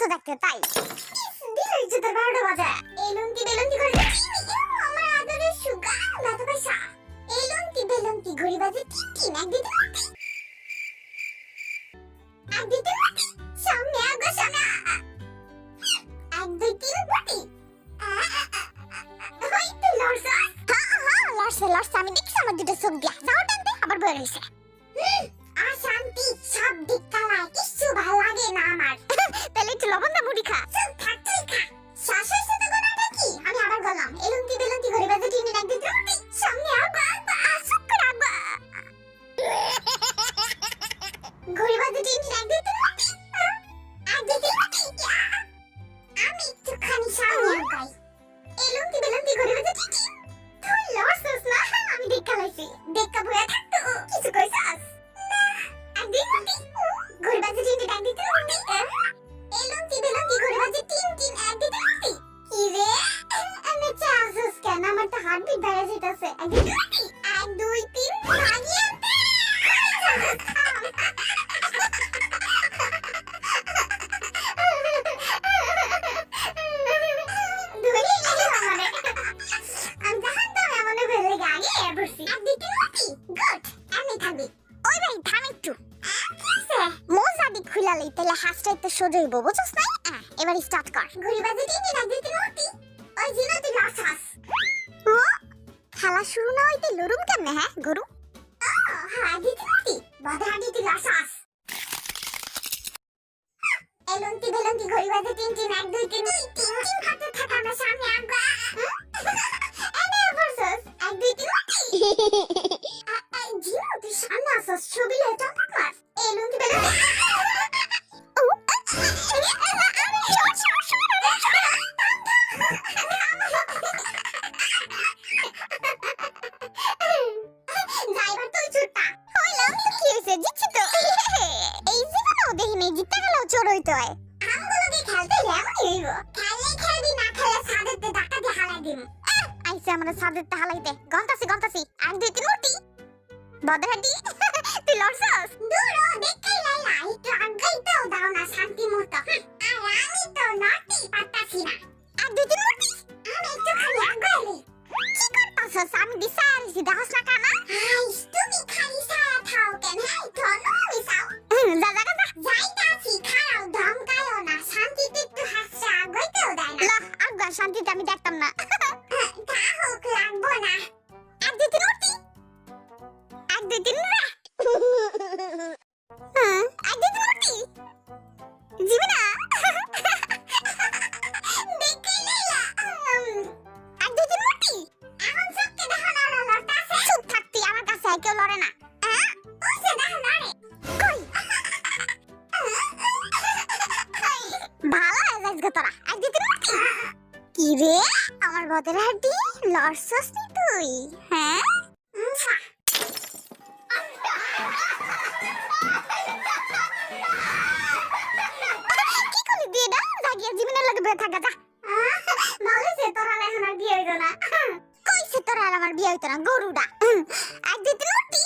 মতো দেখতে তাই দিলের জুতার 12টা বাজে এই লুঙ্গি বেলুঙ্গি করে আমার আদরের সুগা লাতো পয়সা এই লুঙ্গি বেলুঙ্গি ঘুরি বাজে টিন এক দিতে সামনে আগো সোনা 1 2 3 বটি ওই তো লড়ছস হ্যাঁ লড়ছে আমি দেখছি আমার দুটো চোখ দিয়া যাও টানতে আবার বের হইছে শান্তি সব দিক কালায় কিছু ভালো লাগে না আমার তাহলে একটু লবণ দা মুড়ি খা চুপ থাক তুই খা শ্বাস হইছে তো গোনাটা কি আমি আবার গলাম এলুঙ্গি বেলুঙ্গি ঘরে বাজে টিনি এক দিতে সামনে আবা আসুক করে আবা ঘরে বাজে টিনি এক দিতে আমি একটুখানি সামনে আগাই এলুঙ্গি বেলুঙ্গি ঘরে বাজে টিনি তুই লড়ছস না আমি দেখা লাইছি দেখা বয়া থাকতো কিছু কইছাস ঘুরে বাজে টিন এক দিতে এলুঙ্গি বেলুঙ্গি ঘুরে বাজে টিন এক দিতে কি রে আমি চাসস কেন আমার তো হার্টবিট বেড়ে যাইতাছে 1 2 3 ভাগিয়ে সোজইবো বুঝছস না এবার স্টার্ট কর ঘুরি বাজে টিনি এক দিতে নতি ওই জিনো তুই লড়ছস ও খেলা শুরু না হইতে লরুম কেমনে হ্যাঁ গরু হ্যাঁ দিতে নতি বাধা দিতে লড়ছস এলুঙ্গি বেলুঙ্গি ঘুরি বাজে টিন এক দুই তিন হাতে থাকা আমার সামনে আগা এনে ভার্সেস 1 2 3 জিনো তুই সামনে আসছ ছবি লেটা কর এলুঙ্গি বেলুঙ্গি সাদেতে হালাইতে গন্তাসি 1 2 3 মুটি বদহাডি তুই লড়ছস দূর দেখাই লাইলা একটু আগাই তো দাও না শান্তি মতো আর আমি তো নাতি পাতাছি না 1 2 3 মুটি আমি একটু খালি আগাইলি কি করতাছস আমি দিশারিছি দাহস না কানা আইস তুমি খালি সায়া থাও কেন হাই তো নমি সাও যা যাইতাছি খাও ধমকায়ও না শান্তিতে একটু হাসছে আগাইতেও দেয় না আগা শান্তিতে আমি দেখতাম না কি রে আমার বদর হাড্ডি লড়ছস নি তুই হ্যাঁ কি করলি দিয়ে না জাগিয়া জীবনের লাগে বের থাকা যা বলেছে তোরা এখন আর বিয়ে হইতো না কইছে তোরা আমার বিয়ে হইতো না গরুডা 1 2 3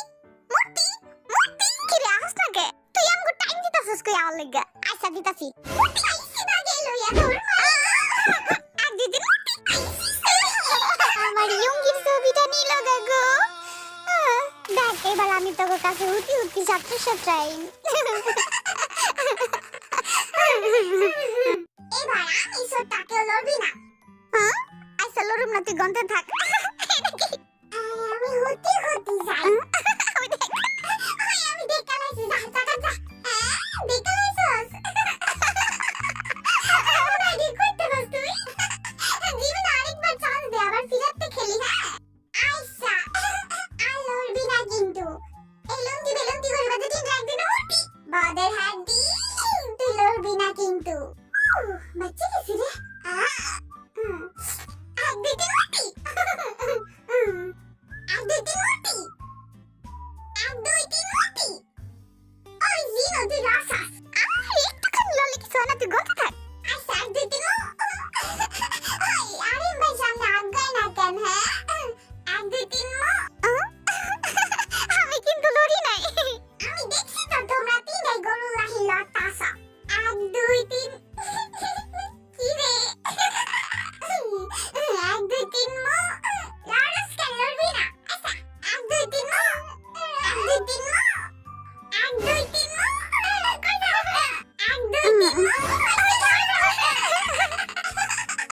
মুটি কি রে আসছ নাকি তুই আমগো টাইম দিতাছস কই আওয়ার লাগা আইসা দিতাছি মুটি আইছি না গেল ইয়া তোর আমার লুঙ্গির ছবিটা নিল গো দেখ এবার আমি তোর কাছে উঠি সাতটাই এবার আমি সত্যকে লড়বি না হ্যাঁ আইসা লড়ুম না তুই গন্তে থাক আমি হতে যাই আমি দেখালাইছি যা দেখালাইছস করতে পারছ তুই জীবনে আরেকবার চান্স দে আবার ফিরাতে খেলি হ্যাঁ আইসা আর লড়বি না কিন্তু এলুঙ্গি বেলুঙ্গি করে বাজে টিন একদিন উঠি বদর হাড্ডি তুই লড়বি না কিন্তু বাচ্চা গেছি রে